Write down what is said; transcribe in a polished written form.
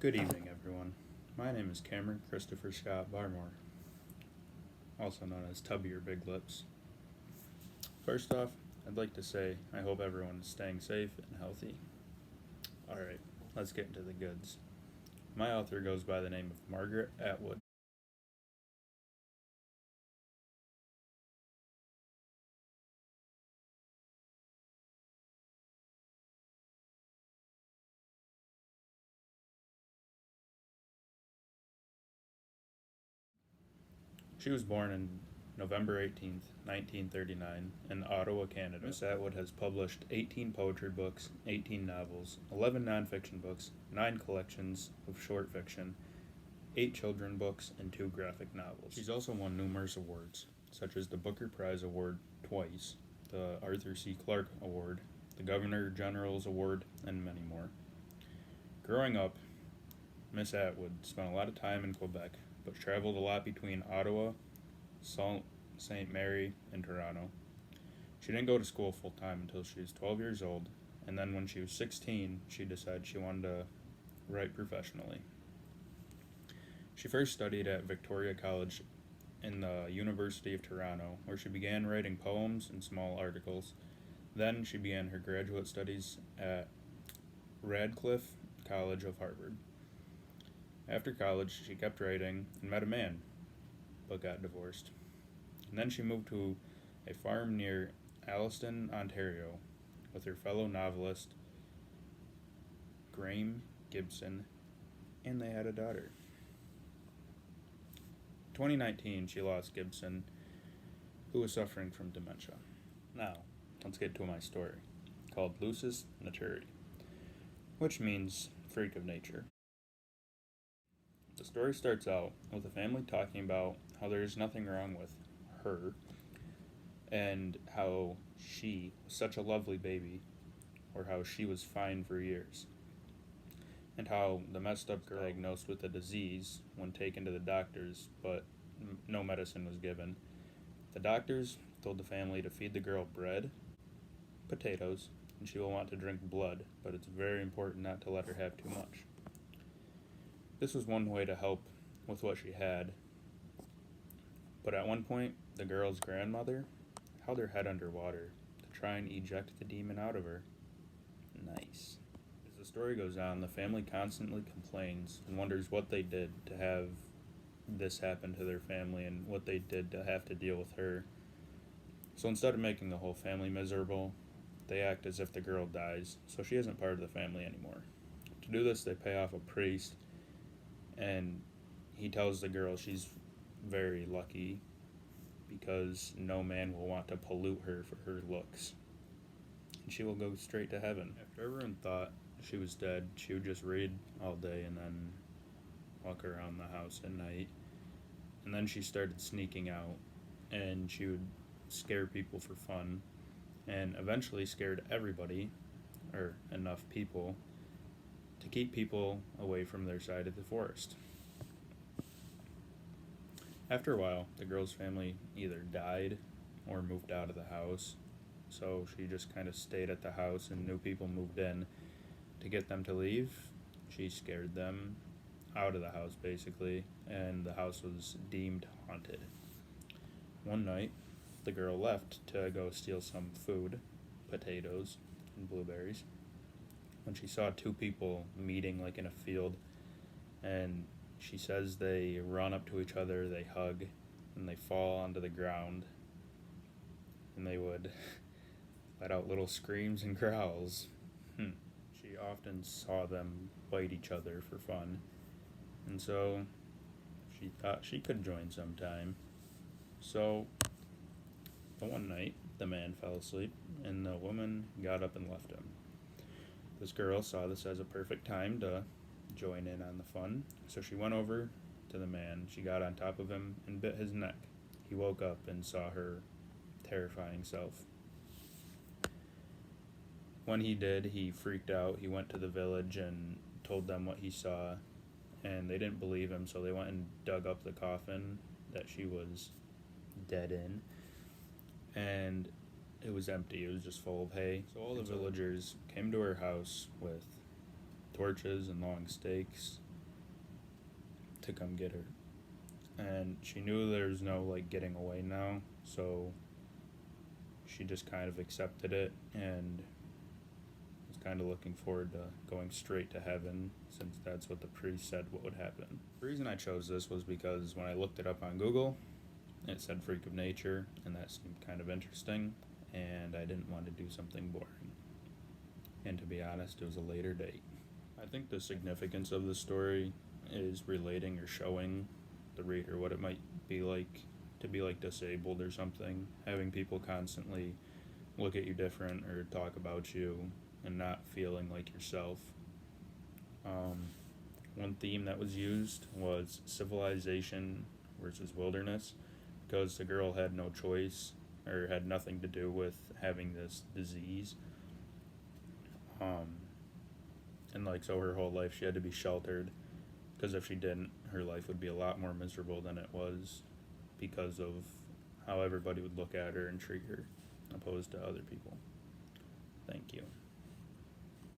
Good evening, everyone. My name is Cameron Christopher Scott Barmore, also known as Tubby or Big Lips. First off, I'd like to say I hope everyone is staying safe and healthy. Alright, let's get into the goods. My author goes by the name of Margaret Atwood. She was born in November 18th, 1939, in Ottawa, Canada. Miss Atwood has published 18 poetry books, 18 novels, 11 nonfiction books, 9 collections of short fiction, 8 children books, and 2 graphic novels. She's also won numerous awards, such as the Booker Prize Award twice, the Arthur C. Clarke Award, the Governor General's Award, and many more. Growing up, Miss Atwood spent a lot of time in Quebec, but traveled a lot between Ottawa, Sault Ste. Marie, and Toronto. She didn't go to school full time until she was 12 years old, and then when she was 16, she decided she wanted to write professionally. She first studied at Victoria College in the University of Toronto, where she began writing poems and small articles. Then she began her graduate studies at Radcliffe College of Harvard. After college, she kept writing and met a man, but got divorced. And then she moved to a farm near Alliston, Ontario, with her fellow novelist, Graham Gibson, and they had a daughter. In 2019, she lost Gibson, who was suffering from dementia. Now, let's get to my story, called Lusus Naturity, which means freak of nature. The story starts out with the family talking about how there is nothing wrong with her and how she was such a lovely baby, or how she was fine for years, and how the messed up girl was diagnosed with a disease when taken to the doctors, but no medicine was given. The doctors told the family to feed the girl bread, potatoes, and she will want to drink blood, but it's very important not to let her have too much. This was one way to help with what she had, but at one point, the girl's grandmother held her head underwater to try and eject the demon out of her. Nice. As the story goes on, the family constantly complains and wonders what they did to have this happen to their family and what they did to have to deal with her. So instead of making the whole family miserable, they act as if the girl dies, so she isn't part of the family anymore. To do this, they pay off a priest, and he tells the girl she's very lucky because no man will want to pollute her for her looks, and she will go straight to heaven. After everyone thought she was dead, she would just read all day and then walk around the house at night. And then she started sneaking out, and she would scare people for fun, and eventually scared everybody, or enough people, to keep people away from their side of the forest. After a while, the girl's family either died or moved out of the house, so she just kind of stayed at the house and new people moved in. To get them to leave, she scared them out of the house, basically, and the house was deemed haunted. One night, the girl left to go steal some food, potatoes, and blueberries, when she saw 2 people meeting like in a field, and she says they run up to each other, they hug, and they fall onto the ground, and they would let out little screams and growls. She often saw them bite each other for fun, and so she thought she could join sometime. So, the one night, the man fell asleep, and the woman got up and left him. This girl saw this as a perfect time to join in on the fun, so she went over to the man, she got on top of him, and bit his neck. He woke up and saw her terrifying self. When he did, he freaked out. He went to the village and told them what he saw, and they didn't believe him, so they went and dug up the coffin that she was dead in, and it was empty. It was just full of hay. So all the villagers came to her house with torches and long stakes, to come get her. And she knew there was no like getting away now, so she just kind of accepted it and was kind of looking forward to going straight to heaven, since that's what the priest said what would happen. The reason I chose this was because when I looked it up on Google, it said freak of nature, and that seemed kind of interesting, and I didn't want to do something boring. And to be honest, it was a later date. I think the significance of the story is relating or showing the reader what it might be like to be like disabled or something, having people constantly look at you different or talk about you and not feeling like yourself. One theme that was used was civilization versus wilderness, because the girl had no choice or had nothing to do with having this disease. And like, so her whole life she had to be sheltered, because if she didn't, her life would be a lot more miserable than it was, because of how everybody would look at her and treat her opposed to other people. Thank you.